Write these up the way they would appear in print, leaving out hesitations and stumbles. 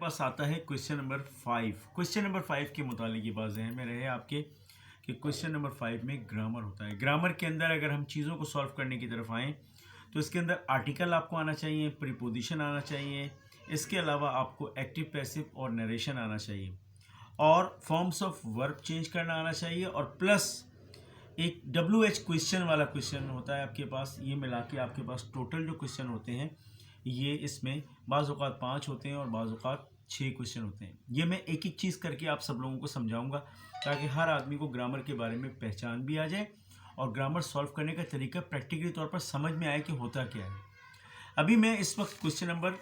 पास आता है question number 5। Question number 5 के मुतालिक ये बात ज़हन में रहे आपके कि क्वेश्चन नंबर 5 में ग्रामर होता है। ग्रामर के अंदर अगर हम चीज़ों को सॉल्व करने की तरफ आएँ तो इसके अंदर आर्टिकल आपको आना चाहिए, प्रीपोजिशन आना चाहिए, इसके अलावा आपको एक्टिव, पैसिव और नरेशन आना चाहिए, और फॉर्म्स ऑफ वर्ब चेंज करना आना चाहिए, और प्लस एक WH क्वेश्चन वाला क्वेश्चन होता है आपके पास। ये मिला के आपके पास टोटल जो क्वेश्चन होते हैं ये इसमें बाज़ औक़ात 5 होते हैं और बाज़ औक़ात 6 क्वेश्चन होते हैं। ये मैं एक एक चीज़ करके आप सब लोगों को समझाऊंगा ताकि हर आदमी को ग्रामर के बारे में पहचान भी आ जाए और ग्रामर सॉल्व करने का तरीका प्रैक्टिकली तौर पर समझ में आए कि होता क्या है। अभी मैं इस वक्त क्वेश्चन नंबर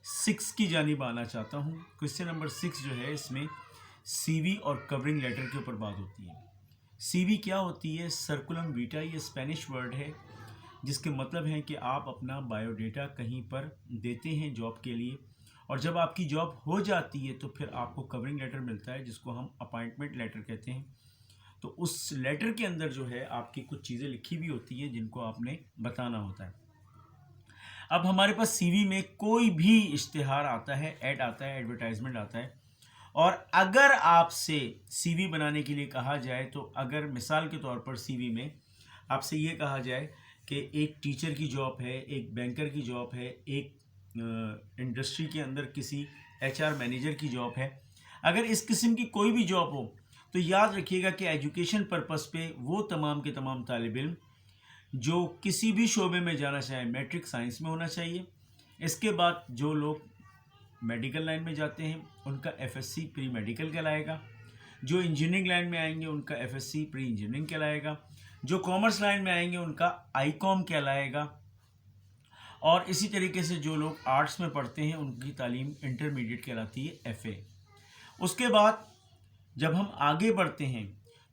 6 की जानिब आना चाहता हूँ। क्वेश्चन नंबर 6 जो है इसमें CV और कवरिंग लेटर के ऊपर बात होती है। CV क्या होती है? सर्कुलम वीटा, ये स्पेनिश वर्ड है जिसके मतलब है कि आप अपना बायोडेटा कहीं पर देते हैं जॉब के लिए, और जब आपकी जॉब हो जाती है तो फिर आपको कवरिंग लेटर मिलता है जिसको हम अपॉइंटमेंट लेटर कहते हैं। तो उस लेटर के अंदर जो है आपकी कुछ चीज़ें लिखी भी होती है जिनको आपने बताना होता है। अब हमारे पास CV में कोई भी इश्तिहार आता है, ऐड आता है, एडवर्टाइजमेंट आता है, और अगर आपसे CV बनाने के लिए कहा जाए तो अगर मिसाल के तौर पर CV में आपसे ये कहा जाए कि एक टीचर की जॉब है, एक बैंकर की जॉब है, एक इंडस्ट्री के अंदर किसी HR मैनेजर की जॉब है, अगर इस किस्म की कोई भी जॉब हो तो याद रखिएगा कि एजुकेशन पर्पस पे वो तमाम के तमाम तालिब इल्म जो किसी भी शोबे में जाना चाहे मैट्रिक साइंस में होना चाहिए। इसके बाद जो लोग मेडिकल लाइन में जाते हैं उनका FSC प्री मेडिकल कहलाएगा, जो इंजीनियरिंग लाइन में आएंगे उनका FSC प्री इंजीनियरिंग कहलाएगा, जो कॉमर्स लाइन में आएंगे उनका ICOM कहलाएगा, और इसी तरीके से जो लोग आर्ट्स में पढ़ते हैं उनकी तालीम इंटरमीडिएट कहलाती है FA। उसके बाद जब हम आगे बढ़ते हैं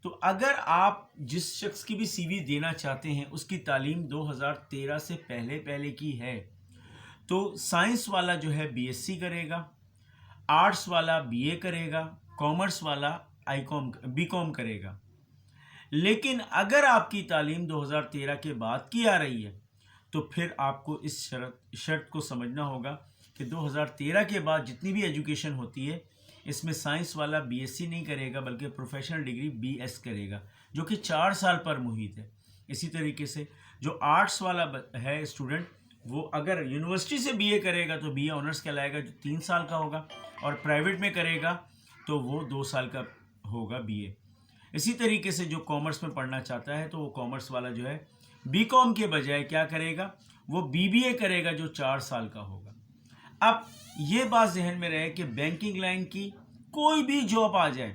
तो अगर आप जिस शख्स की भी CV देना चाहते हैं उसकी तालीम 2013 से पहले की है तो साइंस वाला जो है BSc करेगा, आर्ट्स वाला BA करेगा, कॉमर्स वाला BCom करेगा। लेकिन अगर आपकी तालीम 2013 के बाद की आ रही है तो फिर आपको इस शर्त को समझना होगा कि 2013 के बाद जितनी भी एजुकेशन होती है इसमें साइंस वाला BSc नहीं करेगा बल्कि प्रोफेशनल डिग्री BS करेगा जो कि 4 साल पर मुहित है। इसी तरीके से जो आर्ट्स वाला है स्टूडेंट वो अगर यूनिवर्सिटी से BA करेगा तो BA ऑनर्स कहलाएगा जो 3 साल का होगा, और प्राइवेट में करेगा तो वो 2 साल का होगा BA। इसी तरीके से जो कॉमर्स में पढ़ना चाहता है तो वो कॉमर्स वाला जो है BCom के बजाय क्या करेगा, वो BBA करेगा जो 4 साल का होगा। अब ये बात जहन में रहे कि बैंकिंग लाइन की कोई भी जॉब आ जाए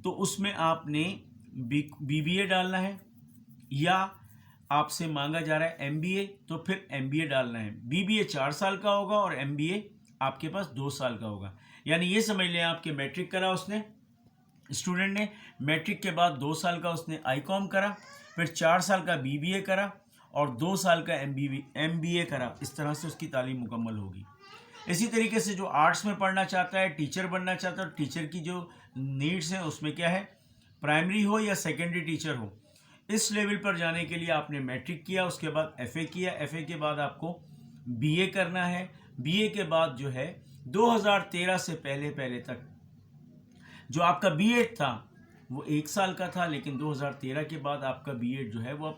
तो उसमें आपने BBA डालना है, या आपसे मांगा जा रहा है MBA तो फिर MBA डालना है। BBA 4 साल का होगा और MBA आपके पास 2 साल का होगा। यानी ये समझ लें आपके मैट्रिक करा उसने, स्टूडेंट ने मैट्रिक के बाद 2 साल का उसने ICOM करा, फिर 4 साल का BBA करा और 2 साल का MBA करा। इस तरह से उसकी तालीम मुकम्मल होगी। इसी तरीके से जो आर्ट्स में पढ़ना चाहता है, टीचर बनना चाहता है, टीचर की जो नीड्स हैं उसमें क्या है, प्राइमरी हो या सेकेंडरी टीचर हो, इस लेवल पर जाने के लिए आपने मैट्रिक किया, उसके बाद FA किया, FA के बाद आपको BA करना है। BA के बाद जो है 2013 से पहले तक जो आपका B.Ed था वो 1 साल का था, लेकिन 2013 के बाद आपका B.Ed जो है वो अब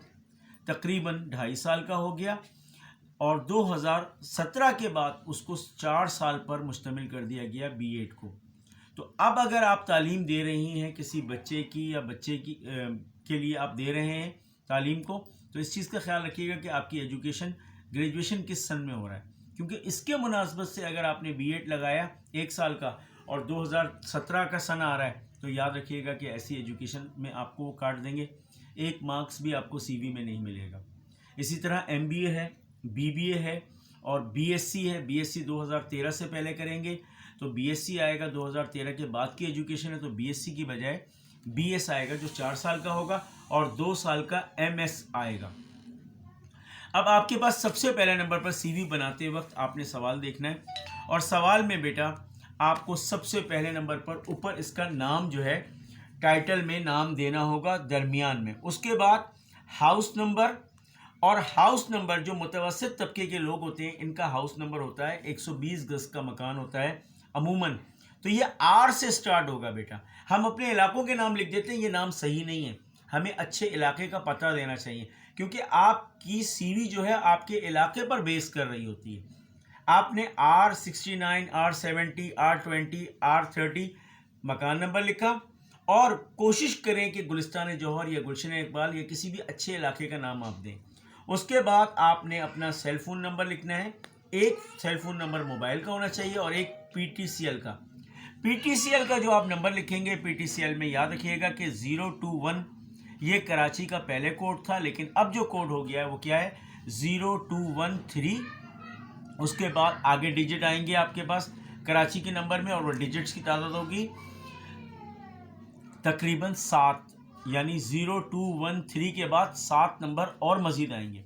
तकरीबन 2.5 साल का हो गया, और 2017 के बाद उसको 4 साल पर मुश्तमिल कर दिया गया B.Ed को। तो अब अगर आप तालीम दे रही हैं किसी बच्चे की या बच्चे की के लिए आप दे रहे हैं तालीम को, तो इस चीज़ का ख्याल रखिएगा कि आपकी एजुकेशन ग्रेजुएशन किस सन में हो रहा है, क्योंकि इसके मुनासबत से अगर आपने B.Ed लगाया 1 साल का और 2017 का सन आ रहा है तो याद रखिएगा कि ऐसी एजुकेशन में आपको वो काट देंगे, 1 मार्क्स भी आपको CV में नहीं मिलेगा। इसी तरह MBA है, BBA है और BSc है। BSc 2013 से पहले करेंगे तो BSc आएगा, 2013 के बाद की एजुकेशन है तो BSc की बजाय BS आएगा जो 4 साल का होगा, और 2 साल का MS आएगा। अब आपके पास सबसे पहले नंबर पर CV बनाते वक्त आपने सवाल देखना है, और सवाल में बेटा आपको सबसे पहले नंबर पर ऊपर इसका नाम जो है टाइटल में नाम देना होगा दरमियान में, उसके बाद हाउस नंबर, और हाउस नंबर जो मुतवस्सित तबके के लोग होते हैं इनका हाउस नंबर होता है 120 गज का मकान होता है अमूमन, तो ये आर से स्टार्ट होगा बेटा। हम अपने इलाकों के नाम लिख देते हैं, ये नाम सही नहीं है। हमें अच्छे इलाके का पता देना चाहिए, क्योंकि आपकी सीवी जो है आपके इलाके पर बेस कर रही होती है। आपने R69, R70, R20, R30 मकान नंबर लिखा और कोशिश करें कि गुलिस्तान जौहर या गुलशन इकबाल या किसी भी अच्छे इलाके का नाम आप दें। उसके बाद आपने अपना सेल फ़ोन नंबर लिखना है। एक सेल फ़ोन नंबर मोबाइल का होना चाहिए और एक PTCL का। PTCL का जो आप नंबर लिखेंगे, PTCL में याद रखिएगा कि 021 ये कराची का पहले कोड था, लेकिन अब जो कोड हो गया है वो क्या है, 0213। उसके बाद आगे डिजिट आएंगे आपके पास कराची के नंबर में, और वो डिजिट्स की तादाद होगी तकरीबन 7, यानी 0213 के बाद 7 नंबर और मज़ीद आएंगे।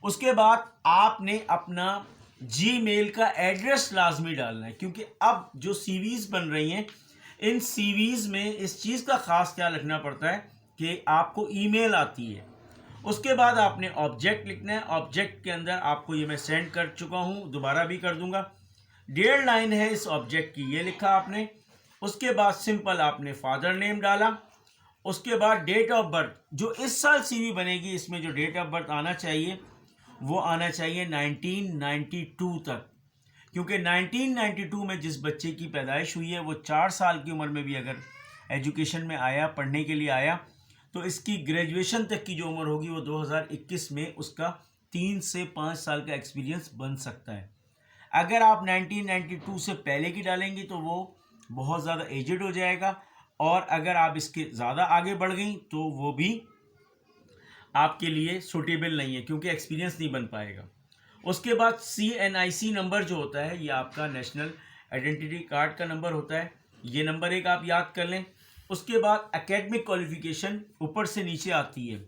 उसके बाद आपने अपना जीमेल का एड्रेस लाजमी डालना है, क्योंकि अब जो सीवीज़ बन रही हैं, इन सीवीज़ में इस चीज़ का ख़ास ख्याल रखना पड़ता है कि आपको ईमेल आती है। उसके बाद आपने ऑब्जेक्ट लिखना है। ऑब्जेक्ट के अंदर आपको ये मैं सेंड कर चुका हूँ, दोबारा भी कर दूंगा। 1.5 लाइन है इस ऑब्जेक्ट की, ये लिखा आपने। उसके बाद सिंपल आपने फादर नेम डाला। उसके बाद डेट ऑफ बर्थ, जो इस साल सीवी बनेगी इसमें जो डेट ऑफ बर्थ आना चाहिए वो आना चाहिए 1992 तक, क्योंकि 1992 में जिस बच्चे की पैदाइश हुई है वो 4 साल की उम्र में भी अगर एजुकेशन में आया, पढ़ने के लिए आया, तो इसकी ग्रेजुएशन तक की जो उम्र होगी वो 2021 में उसका 3 से 5 साल का एक्सपीरियंस बन सकता है। अगर आप 1992 से पहले की डालेंगी तो वो बहुत ज़्यादा एजड हो जाएगा, और अगर आप इसके ज़्यादा आगे बढ़ गई तो वो भी आपके लिए सूटेबल नहीं है, क्योंकि एक्सपीरियंस नहीं बन पाएगा। उसके बाद CNIC नंबर जो होता है ये आपका नेशनल आइडेंटिटी कार्ड का नंबर होता है, ये नंबर एक आप याद कर लें। उसके बाद एकेडमिक क्वालिफिकेशन ऊपर से नीचे आती है।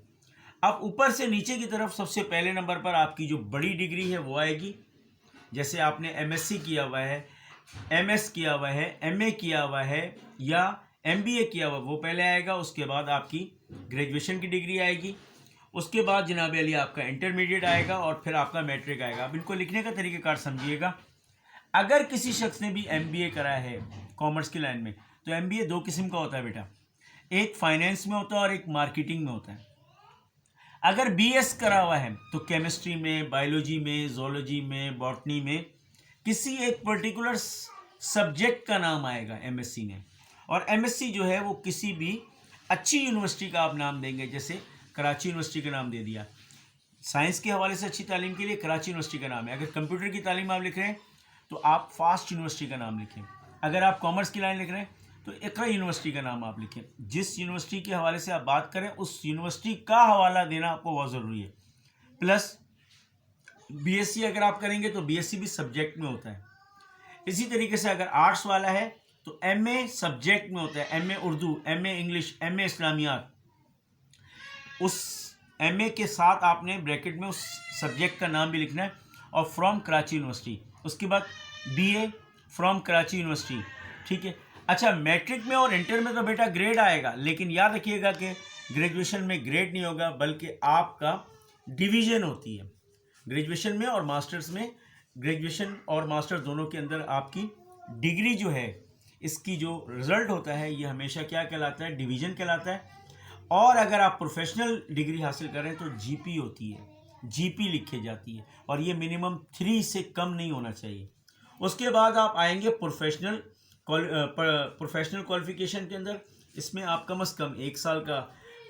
अब ऊपर से नीचे की तरफ सबसे पहले नंबर पर आपकी जो बड़ी डिग्री है वो आएगी। जैसे आपने MSc किया हुआ है, MS किया हुआ है, MA किया हुआ है या MBA किया हुआ, वो पहले आएगा। उसके बाद आपकी ग्रेजुएशन की डिग्री आएगी। उसके बाद जनाब अली आपका इंटरमीडिएट आएगा और फिर आपका मैट्रिक आएगा। अब इनको लिखने का तरीक़ाकार समझिएगा। अगर किसी शख्स ने भी MBA करा है कॉमर्स की लाइन में, तो MBA 2 किस्म का होता है बेटा, एक फाइनेंस में होता है और एक मार्केटिंग में होता है। अगर BS करा हुआ है तो केमिस्ट्री में, बायोलॉजी में, जोलॉजी में, बॉटनी में किसी एक पर्टिकुलर सब्जेक्ट का नाम आएगा MSc में। और MSc जो है वो किसी भी अच्छी यूनिवर्सिटी का आप नाम देंगे, जैसे कराची यूनिवर्सिटी का नाम दे दिया। साइंस के हवाले से अच्छी तालीम के लिए कराची यूनिवर्सिटी का नाम है। अगर कंप्यूटर की तालीम आप लिख रहे हैं तो आप फास्ट यूनिवर्सिटी का नाम लिखें। अगर आप कॉमर्स की लाइन लिख रहे हैं तो इकरा यूनिवर्सिटी का नाम आप लिखें। जिस यूनिवर्सिटी के हवाले से आप बात करें उस यूनिवर्सिटी का हवाला देना आपको बहुत ज़रूरी है। प्लस BSc अगर आप करेंगे तो BSc भी सब्जेक्ट में होता है। इसी तरीके से अगर आर्ट्स वाला है तो MA सब्जेक्ट में होता है, MA Urdu, MA English, MA इस्लामियात। उस MA के साथ आपने ब्रैकेट में उस सब्जेक्ट का नाम भी लिखना है, और फ्रॉम कराची यूनिवर्सिटी। उसके बाद BA फ्रॉम कराची यूनिवर्सिटी, ठीक है। अच्छा, मैट्रिक में और इंटर में तो बेटा ग्रेड आएगा, लेकिन याद रखिएगा कि ग्रेजुएशन में ग्रेड नहीं होगा, बल्कि आपका डिवीज़न होती है। ग्रेजुएशन में और मास्टर्स में, ग्रेजुएशन और मास्टर्स दोनों के अंदर आपकी डिग्री जो है, इसकी जो रिज़ल्ट होता है ये हमेशा क्या कहलाता है, डिवीज़न कहलाता है। और अगर आप प्रोफेशनल डिग्री हासिल करें तो GP होती है, GP लिखी जाती है, और ये मिनिमम 3 से कम नहीं होना चाहिए। उसके बाद आप आएंगे प्रोफेशनल क्वालिफिकेशन के अंदर। इसमें आप कम से कम 1 साल का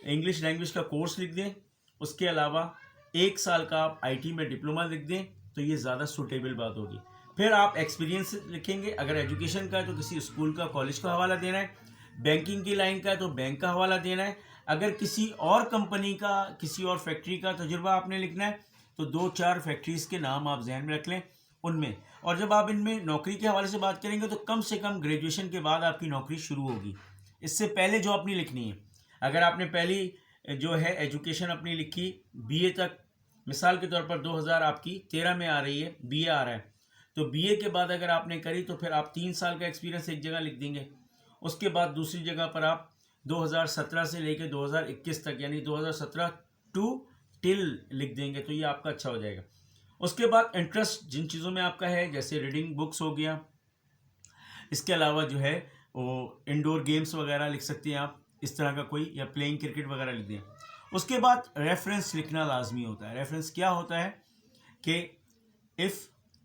इंग्लिश लैंग्वेज का कोर्स लिख दें। उसके अलावा 1 साल का आप IT में डिप्लोमा लिख दें, तो ये ज़्यादा सूटेबल बात होगी। फिर आप एक्सपीरियंस लिखेंगे। अगर एजुकेशन का है तो किसी स्कूल का, कॉलेज का हवाला देना है। बैंकिंग की लाइन का है तो बैंक का हवाला देना है। अगर किसी और कंपनी का, किसी और फैक्ट्री का तजुर्बा आपने लिखना है तो 2-4 फैक्ट्रीज़ के नाम आप जहन में रख लें उनमें। और जब आप इनमें नौकरी के हवाले से बात करेंगे तो कम से कम ग्रेजुएशन के बाद आपकी नौकरी शुरू होगी, इससे पहले जॉब नहीं लिखनी है। अगर आपने पहली जो है एजुकेशन अपनी लिखी BA तक, मिसाल के तौर पर 2000 आपकी 13 में आ रही है, BA आ रहा है, तो BA के बाद अगर आपने करी तो फिर आप 3 साल का एक्सपीरियंस एक जगह लिख देंगे। उसके बाद दूसरी जगह पर आप 2017 से लेकर 2021 तक, यानी 2017 टू टिल लिख देंगे, तो ये आपका अच्छा हो जाएगा। उसके बाद इंटरेस्ट जिन चीज़ों में आपका है, जैसे रीडिंग बुक्स हो गया, इसके अलावा जो है वो इंडोर गेम्स वगैरह लिख सकते हैं आप, इस तरह का कोई, या प्लेइंग क्रिकेट वगैरह लिख दें। उसके बाद रेफरेंस लिखना लाजमी होता है। रेफरेंस क्या होता है कि इफ़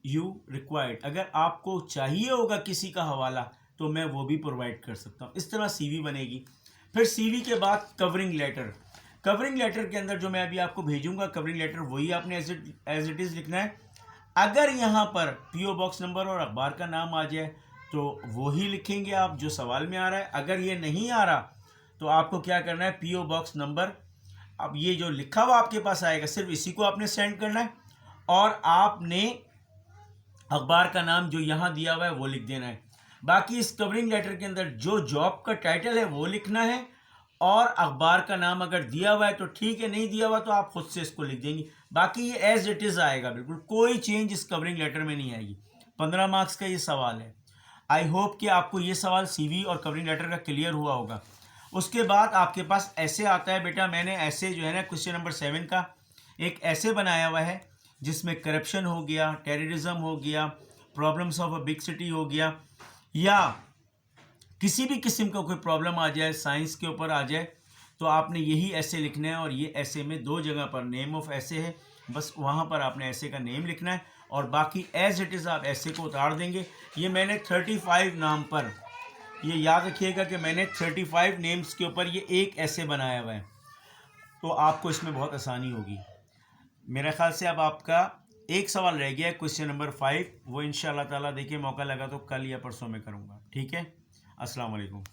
यू रिक्वायर्ड, अगर आपको चाहिए होगा किसी का हवाला तो मैं वो भी प्रोवाइड कर सकता हूँ। इस तरह सीवी बनेगी। फिर सीवी के बाद कवरिंग लेटर। कवरिंग लेटर के अंदर जो मैं अभी आपको भेजूंगा कवरिंग लेटर, वही आपने एज इट इज़ लिखना है। अगर यहाँ पर पीओ बॉक्स नंबर और अखबार का नाम आ जाए तो वो ही लिखेंगे आप जो सवाल में आ रहा है। अगर ये नहीं आ रहा तो आपको क्या करना है, पीओ बॉक्स नंबर, अब ये जो लिखा हुआ आपके पास आएगा सिर्फ इसी को आपने सेंड करना है, और आपने अखबार का नाम जो यहाँ दिया हुआ है वो लिख देना है। बाकी इस कवरिंग लेटर के अंदर जो जॉब का टाइटल है वो लिखना है, और अखबार का नाम अगर दिया हुआ है तो ठीक है, नहीं दिया हुआ तो आप खुद से इसको लिख देंगे। बाकी ये एज इट इज़ आएगा, बिल्कुल कोई चेंज इस कवरिंग लेटर में नहीं आएगी। 15 मार्क्स का ये सवाल है। आई होप कि आपको ये सवाल सीवी और कवरिंग लेटर का क्लियर हुआ होगा। उसके बाद आपके पास ऐसे आता है बेटा, मैंने ऐसे जो है ना क्वेश्चन नंबर 7 का एक ऐसे बनाया हुआ है जिसमें करप्शन हो गया, टेररिज्म हो गया, problems of a big city हो गया, या किसी भी किस्म का कोई प्रॉब्लम आ जाए, साइंस के ऊपर आ जाए, तो आपने यही ऐसे लिखना है। और ये ऐसे में 2 जगह पर नेम ऑफ ऐसे है, बस वहाँ पर आपने ऐसे का नेम लिखना है, और बाकी एज इट इज़ आप ऐसे को उतार देंगे। ये मैंने 35 नाम पर, ये याद रखिएगा कि मैंने 35 नेम्स के ऊपर ये एक ऐसे बनाया हुआ है, तो आपको इसमें बहुत आसानी होगी। मेरे ख्याल से अब आपका एक सवाल रह गया है क्वेश्चन नंबर 5, वो इंशाल्लाह ताला देखिए मौका लगा तो कल या परसों में करूँगा। ठीक है, अस्सलाम वालेकुम।